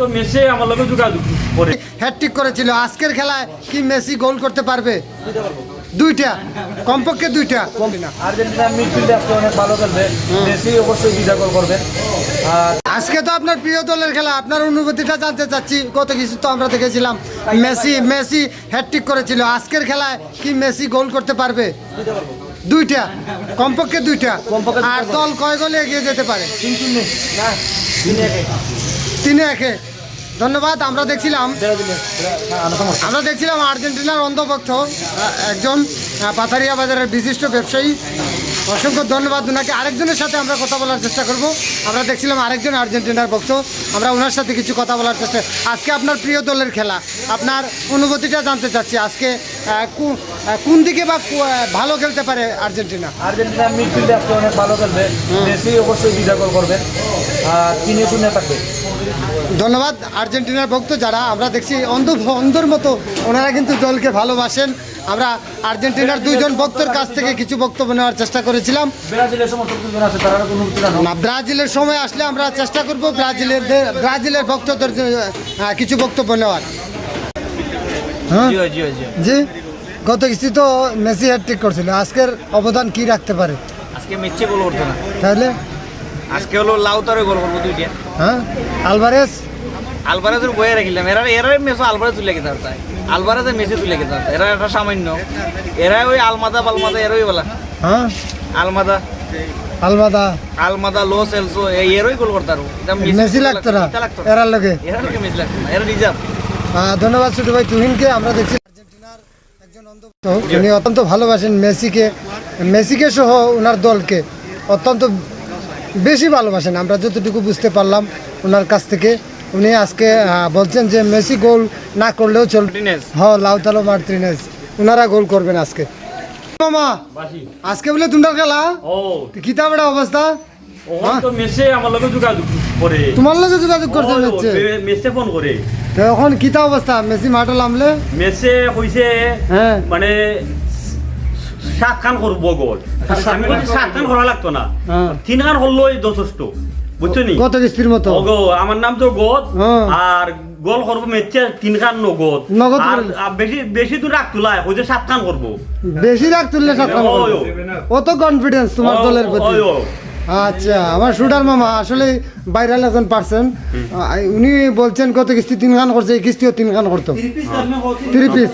তো মেসি আমার লগে যোগাযোগ করে হ্যাটট্রিক করেছিল, আজকের খেলায় কি মেসি গোল করতে পারবে? দুইটা, কমপক্ষে দুইটা। আর্জেন্টিনা মিডফিল্ডে আজকে অনেক ভালো খেলবে, মেসি অবশ্যই বিজয় গোল করবে। আর আজকে তো আপনার প্রিয় দলের খেলা, আপনার অনুভূতিটা জানতে চাচ্ছি। কত কিছু তো আমরা দেখেছিলাম, মেসি হ্যাটট্রিক করেছিল, আজকের খেলায় কি মেসি গোল করতে পারবে? দুইটা, কমপক্ষে দুইটা। আর দল কয় গোলে এগিয়ে যেতে পারে? 3-1। ধন্যবাদ। আমরা দেখছিলাম আর্জেন্টিনার অন্ধভক্ত একজন পাথারিয়া বাজারের বিশিষ্ট ব্যবসায়ী। অসংখ্য ধন্যবাদ ওনাকে। আরেকজনের সাথে আমরা কথা বলার চেষ্টা করব। আমরা দেখছিলাম আরেকজন আর্জেন্টিনার ভক্ত, আমরা ওনার সাথে কিছু কথা বলার চেষ্টা। আজকে আপনার প্রিয় দলের খেলা, আপনার অনুভূতিটা জানতে চাচ্ছি। আজকে কোন দিকে বা ভালো খেলতে পারে আর্জেন্টিনা? আর্জেন্টিনা মিডফিল্ডে আজকে অনেক ভালো খেলবে, মেসি অবশ্যই বিজয় গোল করবে। আর 3-0 থাকবে। ধন্যবাদ। আর্জেন্টিনার ভক্ত যারা আমরা দেখছি অন্ধর মতো, ওনারা কিন্তু দলকে ভালোবাসেন। আমরা আর্জেন্টিনার দুইজন ভক্তের কাছ থেকে কিছু বক্তব্য নেওয়ার চেষ্টা করেছিলাম। না, ব্রাজিলের সময় আসলে আমরা চেষ্টা করব ব্রাজিলের ভক্তদের কিছু বক্তব্য নেওয়ার। হ্যাঁ জি, গত কিছু তো মেসি হ্যাটট্রিক করছিল, আজকের অবদান কি রাখতে পারে? আজকে মেসি গোল করতো না, তাহলে আজকে হলো লাউতারে গোল করবো দুইটা। হ্যাঁ, আলভারেজের বয়ে রাখিলাম, এরা মেসো আলভারেজ তুলে গেছে, আলভারেজের মেসি তুলে গেছে, এরা একটা সামান্য, এরা ওই আলমাদা এরই বলা। হ্যাঁ, আলমাদা লো সেলসো এরই গোল করতে পারবো। মেসি লাগতো না এরার লগে, মেসি লাগতো না, এরা রিজার্ভ। ধন্যবাদ ছোট ভাই তুহিনকে। আমরা দেখছি আর্জেন্টিনার একজন অন্ধভক্ত, উনি অত্যন্ত ভালোবাসেন মেসিকে সহ ওনার দলকে অত্যন্ত বেশি ভালোবাসেন। আমরা যতটুকু বুঝতে পারলাম ওনার কাছ থেকে, উনি আজকে বলছেন যে মেসি গোল না করলেও চলবে। হ্যাঁ, লাউতালো মার্টিনেজ ওনারা গোল করবেন আজকে। মামা আজকে বলে তোমার খেলা কিতাবের অবস্থা? তো মেসি আমার লগে যোগাযোগ করে, তোমার লগে যোগাযোগ করতে হচ্ছে, মেসি ফোন করে। তো এখন কিতা অবস্থা? মেসি মাঠে নামলে মেসি কইছে হ্যাঁ মানে 7 খান করবো গোল। আমি বলছি 7 খান করা লাগতো না, 3 খান হলোই যথেষ্ট, বুঝছো নি? কত কিস্তির মতো? ওগো আমার নাম তো গোদ, আর গোল করবো মেসি 3 খান নগদ। আর বেশি দূর রাখ তুলা হইছে 7 খান করবো, বেশি রাখ তুললে 7 খান করবো। কত কনফিডেন্স তোমার দলের প্রতি। আচ্ছা, আমার শুটার মামা আসলে ভাইরাল একজন পারসন, উনি বলছেন কত কিস্তি 3 খান করছে, এই কিস্তিও 3 খান করতো, 3 পিস।